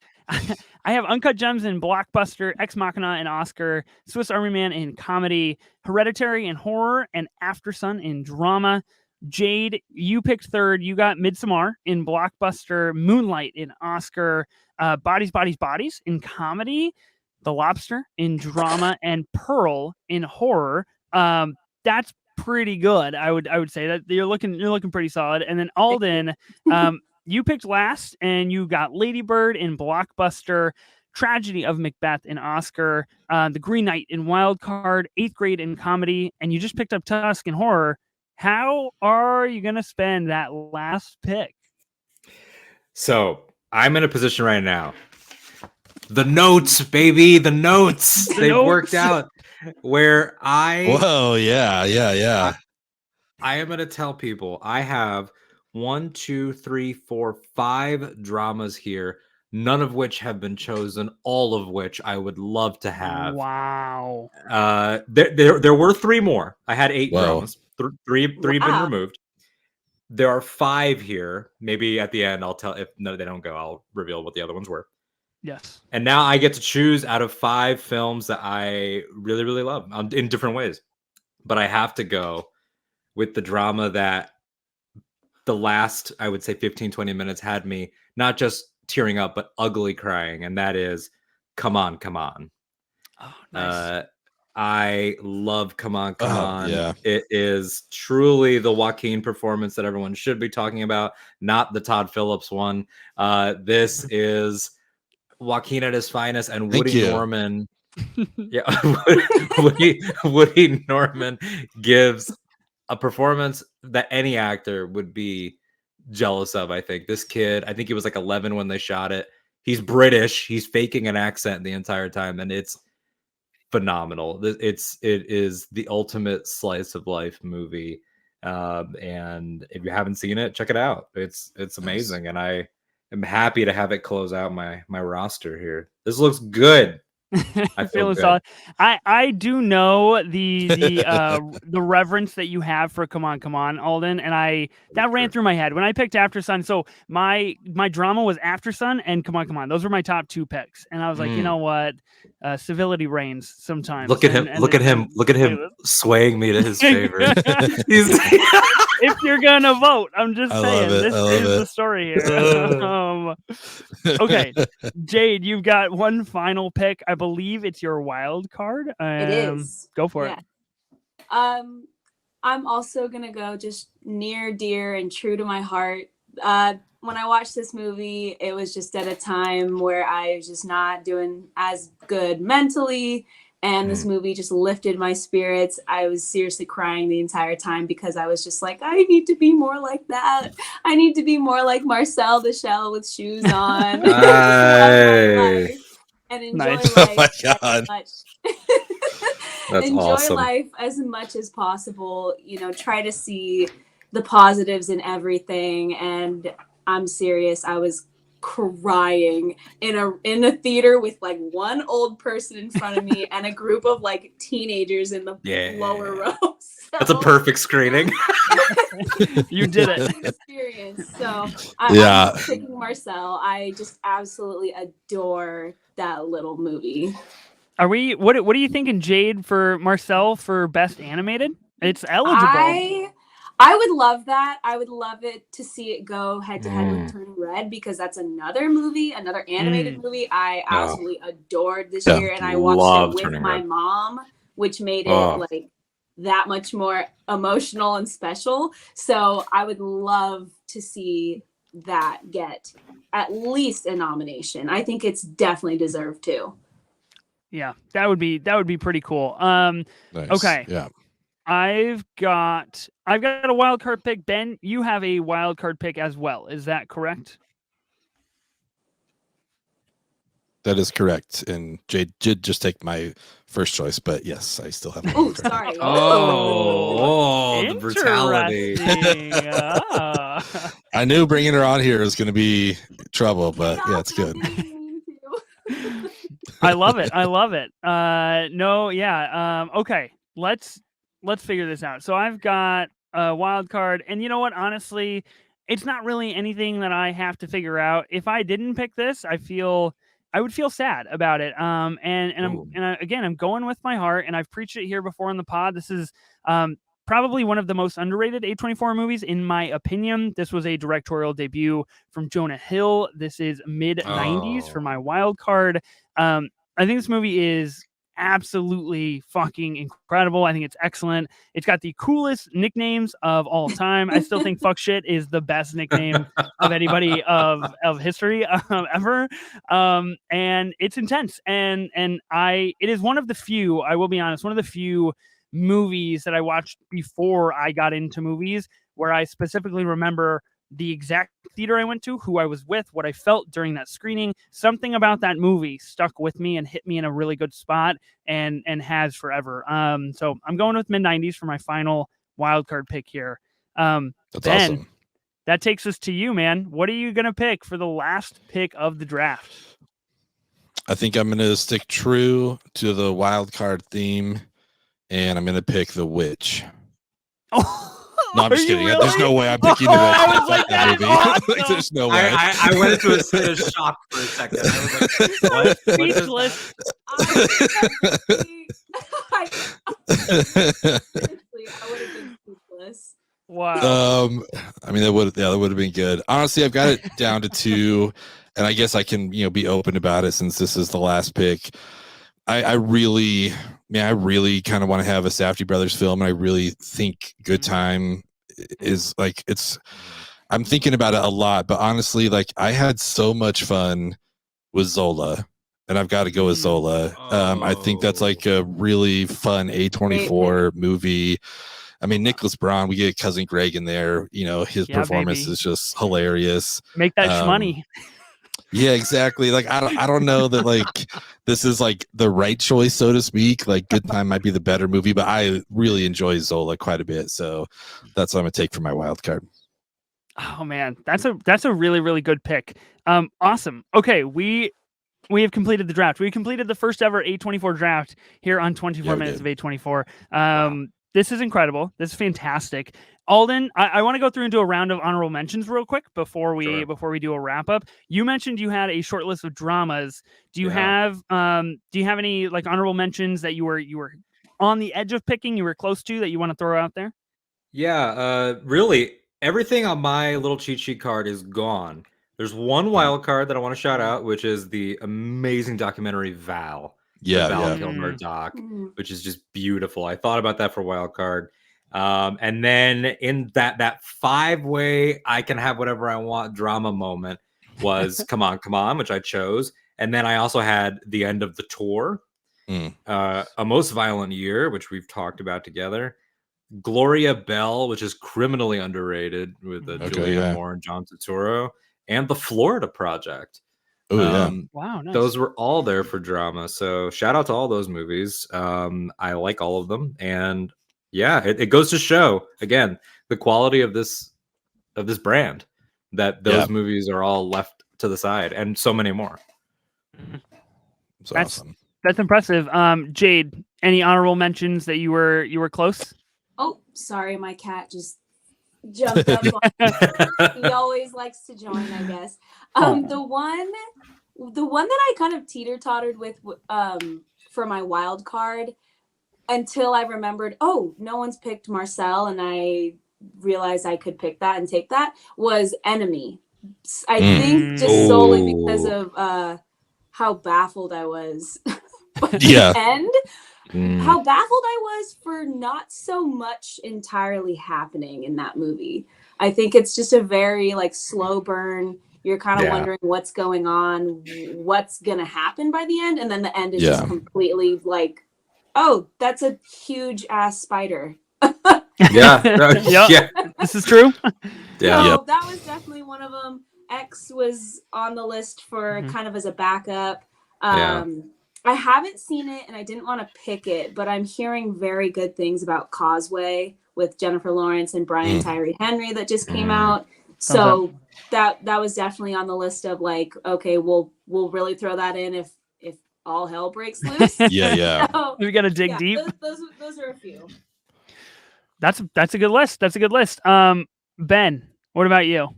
Uncut Gems in Blockbuster, Ex Machina in Oscar, Swiss Army Man in comedy, Hereditary in horror, and After Sun in drama. Jade, you picked third. You got Midsommar in Blockbuster, Moonlight in Oscar, Bodies, Bodies, Bodies in comedy, The Lobster in drama, and Pearl in horror. That's pretty good. I would say that you're looking pretty solid. And then Alden, you picked last, and you got Lady Bird in Blockbuster, Tragedy of Macbeth in Oscar, The Green Knight in Wild Card, Eighth Grade in comedy, and you just picked up Tusk in horror. How are you gonna spend that last pick? So I'm in a position right now. The notes, baby, the notes. They've worked out where Whoa, yeah. I am gonna tell people I have 1, 2, 3, 4, 5 dramas here, none of which have been chosen, all of which I would love to have. Wow. There were 3 more. I had 8 dramas. 3 been removed. There are 5 here. Maybe at the end I'll tell, if no, they don't go, I'll reveal what the other ones were. Yes. And now I get to choose out of 5 films that I really, really love in different ways. But I have to go with the drama that the last, I would say 15, 20 minutes had me not just tearing up, but ugly crying, and that is Come On, Come On. Oh, nice. I love Come On, Come On. Yeah. It is truly the Joaquin performance that everyone should be talking about, not the Todd Phillips one. This is Joaquin at his finest, and Woody Norman. Yeah, Woody Norman gives a performance that any actor would be jealous of. I think this kid, I think he was like 11 when they shot it. He's British. He's faking an accent the entire time, and it's phenomenal. It is the ultimate slice of life movie. And if you haven't seen it, check it out. It's amazing, and I am happy to have it close out my roster here. This looks good. I feel solid. I do know the reverence that you have for Come On, Alden, and that ran through my head when I picked After Sun. So my drama was After Sun and Come On. Those were my top 2 picks, and I was like, you know what, civility reigns sometimes. Look at him swaying me to his favor. If you're gonna vote, I'm just saying this is the story here. Okay, Jade, you've got one final pick. I believe it's your wild card. It is. Go for it. I'm also gonna go just near dear and true to my heart. When I watched this movie, it was just at a time where I was just not doing as good mentally. And this movie just lifted my spirits. I was seriously crying the entire time because I was just like, I need to be more like that. I need to be more like Marcel the Shell with shoes on. And enjoy life as much. Awesome. Life as much as possible. Try to see the positives in everything. And I'm serious. I was crying in a theater with like one old person in front of me and a group of like teenagers in the lower row. So, that's a perfect screening. You did it. Experience. So I'm picking Marcel. I just absolutely adore that little movie. Are we? What are you thinking, Jade, for Marcel for best animated? It's eligible. I would love that. I would love it to see it go head to head with Turning Red, because that's another animated movie I absolutely adored this year, and I watched it with my mom, which made it like that much more emotional and special. So I would love to see that get at least a nomination. I think it's definitely deserved to. Yeah, that would be pretty cool. Nice. Okay. Yeah. I've got a wild card pick. Ben, you have a wild card pick as well. Is that correct? That is correct. And Jade did just take my first choice, but yes, I still have. Oh, sorry. The brutality. I knew bringing her on here was going to be trouble, but yeah, it's good. I love it. Okay, let's figure this out. So I've got a wild card, and you know what? Honestly, it's not really anything that I have to figure out. If I didn't pick this, I would feel sad about it. I'm going with my heart, and I've preached it here before in the pod. This is probably one of the most underrated A24 movies, in my opinion. This was a directorial debut from Jonah Hill. This is mid-90s for my wild card. I think this movie is absolutely fucking incredible. I think it's excellent. It's got the coolest nicknames of all time. I still think fuck shit is the best nickname of anybody of history ever. And it's intense. And it is one of the few, I will be honest, one of the few movies that I watched before I got into movies where I specifically remember the exact theater I went to, who I was with, what I felt during that screening. Something about that movie stuck with me and hit me in a really good spot, and has forever. So I'm going with mid-90s for my final wildcard pick here. That's Ben, awesome. That takes us to you, man. What are you going to pick for the last pick of the draft? I think I'm going to stick true to the wild card theme, and I'm going to pick The Witch. Oh. No, I'm just kidding. Really? There's no way I'm picking The Witch. I was like, that is awesome. Like, there's no way. I went into a state of shock for a second. I was like, what? Speechless. Seriously, I would have been speechless. Wow. I mean, that would have been good. Honestly, I've got it down to 2, and I guess I can be open about it since this is the last pick. I really kind of want to have a Safdie brothers film, and I really think Good Time is like I'm thinking about it a lot, but honestly, like I had so much fun with Zola, and I've got to go with Zola. I think that's like a really fun A24 movie. I mean, Nicholas Braun, we get Cousin Greg in there. His performance is just hilarious. Make that money. Yeah, exactly. Like I don't know that like this is like the right choice, so to speak. Like Good Time might be the better movie, but I really enjoy Zola quite a bit. So that's what I'm gonna take for my wild card. Oh man, that's a really, really good pick. Awesome. Okay, we have completed the draft. We completed the first ever A24 draft here on 24 minutes of A24. Wow. This is incredible. This is fantastic. Alden, I want to go through and do a round of honorable mentions real quick before we do a wrap up. You mentioned you had a short list of dramas. Do you have any like honorable mentions that you were on the edge of picking, you were close to, that you want to throw out there? Yeah, really everything on my little cheat sheet card is gone. There's one wild card that I want to shout out, which is the amazing documentary Val. Val Kilmer doc, which is just beautiful. I thought about that for wild card. And then in that 5-way I can have whatever I want drama moment was Come On, which I chose. And then I also had the end of the tour, A Most Violent Year, which we've talked about together, Gloria Bell, which is criminally underrated with Julianne Moore and John Turturro, and The Florida Project. Wow, nice. Those were all there for drama. So shout out to all those movies. I like all of them, and yeah, it goes to show again the quality of this brand, that those movies are all left to the side, and so many more. That's awesome. That's impressive. Jade, any honorable mentions that you were close? Oh, sorry, my cat just jumped up. He always likes to join, I guess. The one that I kind of teeter-tottered with for my wild card until I remembered, oh, no one's picked Marcel, and I realized I could pick that and take that, was Enemy. I think just solely because of how baffled I was by the end. How baffled I was for not so much entirely happening in that movie. I think it's just a very like slow burn. You're kind of wondering what's going on, what's going to happen by the end. And then the end is just completely like, oh, that's a huge ass spider. This is true. So that was definitely one of them. X was on the list for kind of as a backup. I haven't seen it and I didn't want to pick it, but I'm hearing very good things about Causeway with Jennifer Lawrence and Brian Tyree Henry that just came out. So that was definitely on the list of like, okay, we'll really throw that in if all hell breaks loose. So, we got to dig deep. Those are a few. That's a good list. Ben, what about you?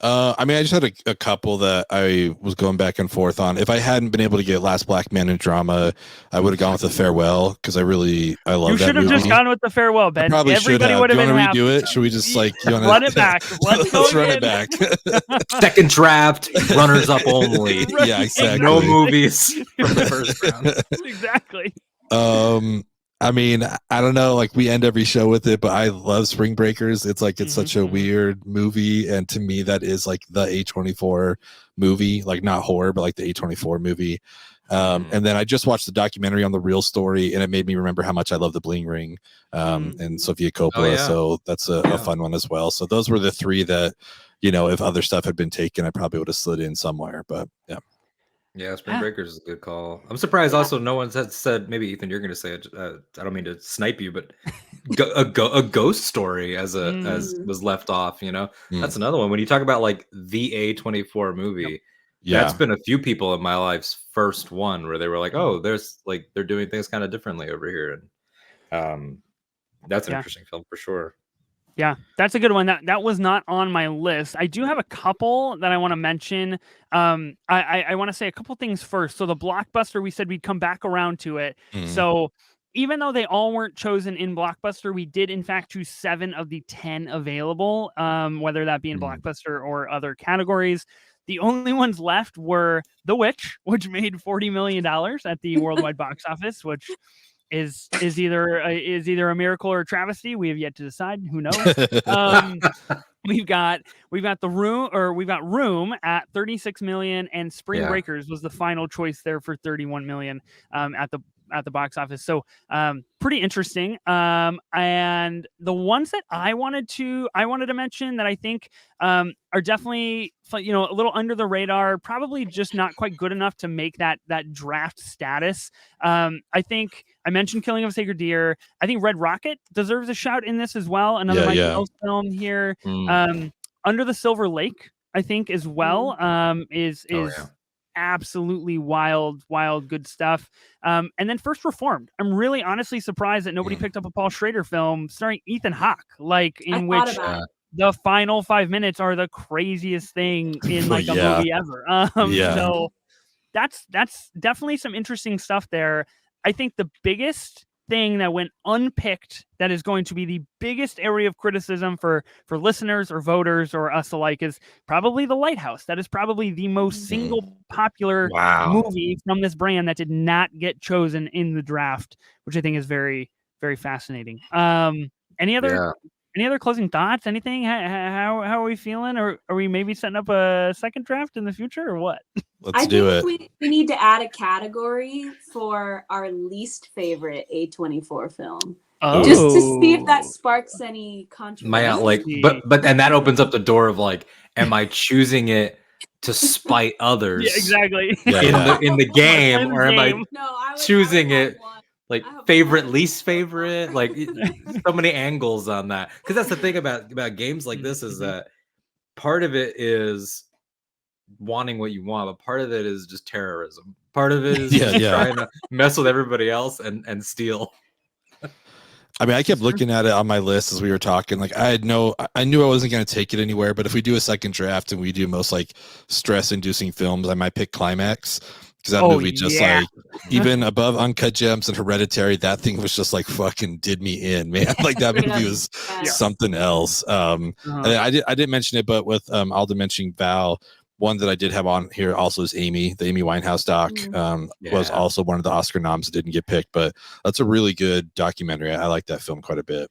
I mean, I just had a couple that I was going back and forth on. If I hadn't been able to get Last Black Man in drama, I would have gone with The Farewell because I love that movie. You should have just gone with The Farewell, Ben. Probably Everybody should have. Do you want to redo it? Should we just like run it back? Let's run it back. Second draft, runners up only. Right. Yeah, exactly. No movies from the first round. Exactly. I mean, I don't know, like we end every show with it, but I love Spring Breakers. It's like, it's such a weird movie. And to me, that is like the A24 movie, like not horror, but like the A24 movie. And then I just watched the documentary on The Real Story, and it made me remember how much I love The Bling Ring and Sofia Coppola. So that's a fun one as well. So those were the three that, if other stuff had been taken, I probably would have slid in somewhere, but yeah. Yeah, Spring Breakers is a good call. I'm surprised also no one has said, maybe Ethan, you're going to say it. I don't mean to snipe you, but a ghost story as was left off, That's another one. When you talk about like the A24 movie, that's been a few people in my life's first one where they were like, oh, there's like, they're doing things kind of differently over here. And that's an interesting film for sure. Yeah, that's a good one. That was not on my list. I do have a couple that I want to mention. I want to say a couple things first. So the blockbuster, we said we'd come back around to it. So even though they all weren't chosen in Blockbuster, we did in fact choose 7 of the 10 available, whether that be in Blockbuster or other categories. The only ones left were The Witch, which made $40 million at the worldwide box office, which is either a miracle or a travesty. We have yet to decide. Who knows? We've got Room at 36 million, and Spring Breakers was the final choice there for 31 million at the box office. So pretty interesting. And the ones that I wanted to mention that I think are definitely, a little under the radar, probably just not quite good enough to make that draft status. I think I mentioned Killing of a Sacred Deer. I think Red Rocket deserves a shout in this as well. Another Mike Mills film here. Under the Silver Lake, I think as well, is absolutely wild good stuff. And then First Reformed. I'm really honestly surprised that nobody picked up a Paul Schrader film starring Ethan Hawke, in which the final 5 minutes are the craziest thing in a movie ever. So that's definitely some interesting stuff there. I think the biggest thing that went unpicked, that is going to be the biggest area of criticism for listeners or voters or us alike, is probably The Lighthouse. That is probably the most single popular movie from this brand that did not get chosen in the draft, which I think is very, very fascinating. Any other closing thoughts? Anything? How are we feeling? Or are we maybe setting up a second draft in the future, or what? I think we need to add a category for our least favorite A24 film. Just to see if that sparks any controversy. But that opens up the door of am I choosing it to spite others? Yeah, exactly. In the game, or am I choosing it favorite, least favorite? So many angles on that. Because that's the thing about games like this, is that part of it is wanting what you want, but part of it is just terrorism. Part of it is trying to mess with everybody else and steal. I mean, I kept looking at it on my list as we were talking. I knew I wasn't going to take it anywhere, but if we do a second draft and we do most stress-inducing films, I might pick Climax, because that movie just even above Uncut Gems and Hereditary, that thing was just fucking did me in, man. That movie was something else. And I didn't mention it, but with Alden mentioning Val, one that I did have on here also is Amy, the Amy Winehouse doc. Was also one of the Oscar noms that didn't get picked, but that's a really good documentary. I like that film quite a bit.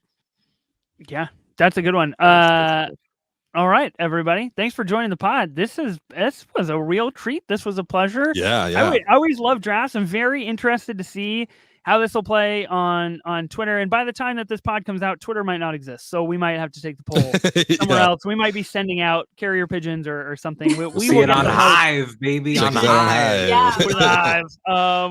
Yeah, that's a good one. All right, everybody. Thanks for joining the pod. This was a real treat. This was a pleasure. Yeah. I always love drafts. I'm very interested to see how this will play on Twitter. And by the time that this pod comes out, Twitter might not exist. So we might have to take the poll somewhere else. We might be sending out carrier pigeons or something. We'll see it on Hive, baby. On the Hive. Yeah, with Hive.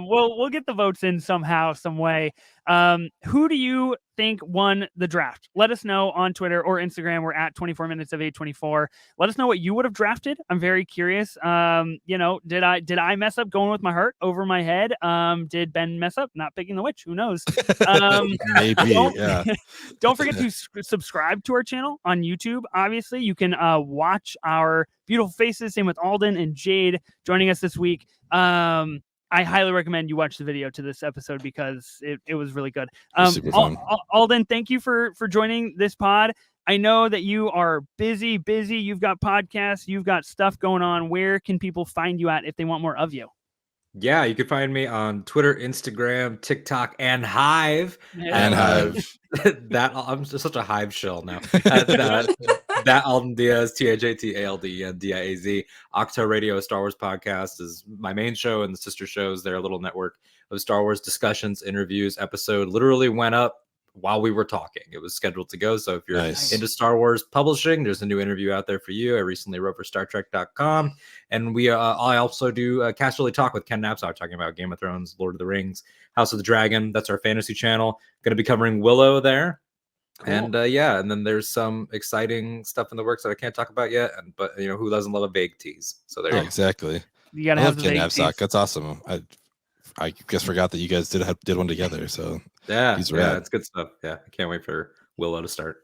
We'll get the votes in somehow, some way. Who do you think won the draft? Let us know on Twitter or Instagram. We're at 24 minutes of A24. Let us know what you would have drafted. I'm very curious. Did I mess up going with my heart over my head? Did Ben mess up not picking the witch? Who knows? Maybe. Don't forget to subscribe to our channel on YouTube. Obviously, you can watch our beautiful faces. Same with Alden and Jade joining us this week. I highly recommend you watch the video to this episode because it was really good. Super fun. Alden, thank you for joining this pod. I know that you are busy. You've got podcasts, you've got stuff going on. Where can people find you at if they want more of you? Yeah, you can find me on Twitter, Instagram, TikTok, and Hive. That I'm just such a Hive shell now. That Alden Diaz, THATALDENDIAZ. Ahch-To Radio, Star Wars Podcast, is my main show, and the sister shows, their little network of Star Wars discussions, interviews. Episode literally went up while we were talking. It was scheduled to go. So if you're into Star Wars publishing, there's a new interview out there for you. I recently wrote for StarTrek.com. And I also do Casually Talk with Ken Knapsack, talking about Game of Thrones, Lord of the Rings, House of the Dragon. That's our fantasy channel. Going to be covering Willow there. Cool. And and then there's some exciting stuff in the works that I can't talk about yet. But who doesn't love a vague tease? So there you go. Exactly. You gotta have the Ken Knapsack. That's awesome. I just forgot that you guys did one together. So it's good stuff. Yeah, I can't wait for Willow to start.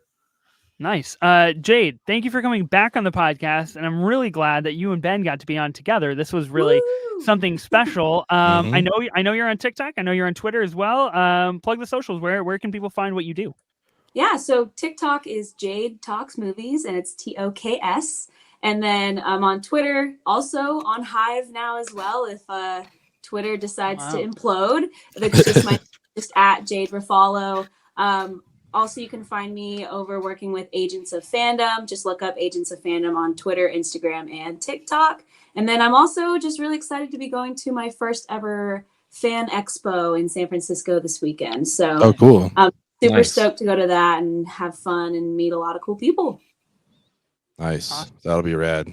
Nice. Jade, thank you for coming back on the podcast. And I'm really glad that you and Ben got to be on together. This was really something special. I know you're on TikTok. I know you're on Twitter as well. Plug the socials. Where can people find what you do? Yeah, so TikTok is Jade Talks Movies, and it's TOKS. And then I'm on Twitter, also on Hive now as well. If Twitter decides to implode, it's just at Jade Rafallo. Also, you can find me over working with Agents of Fandom. Just look up Agents of Fandom on Twitter, Instagram, and TikTok. And then I'm also just really excited to be going to my first ever fan expo in San Francisco this weekend. So, cool. I'm super stoked to go to that and have fun and meet a lot of cool people. Nice. That'll be rad.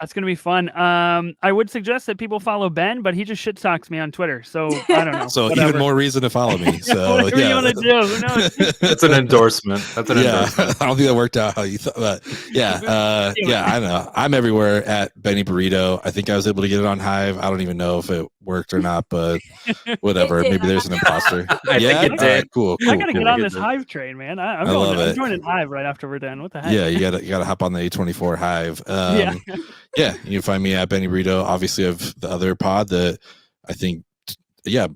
That's going to be fun. I would suggest that people follow Ben, but he just shit talks me on Twitter. So I don't know. So whatever. Even more reason to follow me. So whatever you want to do. Who knows? That's an endorsement. Endorsement. I don't think that worked out how you thought. But I don't know. I'm everywhere at Benny Burrito. I think I was able to get it on Hive. I don't even know if it worked or not, but whatever. Maybe there's an imposter. I think it did. Cool. I gotta get on this Hive train, man. I'm joining Hive right after we're done. What the heck? Yeah, you gotta hop on the A24 Hive. Yeah, you can find me at Benny Burrito. Obviously, of the other pod that I think,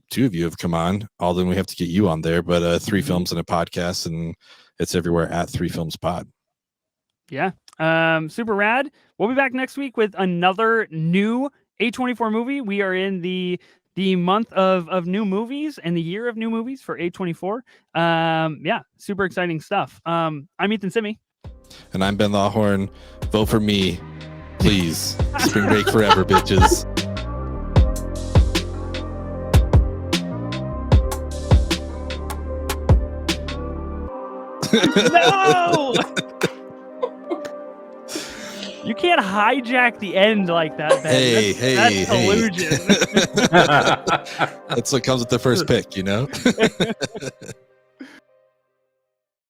two of you have come on. Alden, we have to get you on there, but 3 films and a podcast, and it's everywhere at 3 Films Pod. Yeah, super rad. We'll be back next week with another new A24 movie. We are in the month of new movies and the year of new movies for A24. Super exciting stuff. I'm Ethan Simi. And I'm Ben Lawhorn. Vote for me. Please. Spring break forever, bitches. No! You can't hijack the end like that, Ben. That's collusion. That's what comes with the first pick, you know?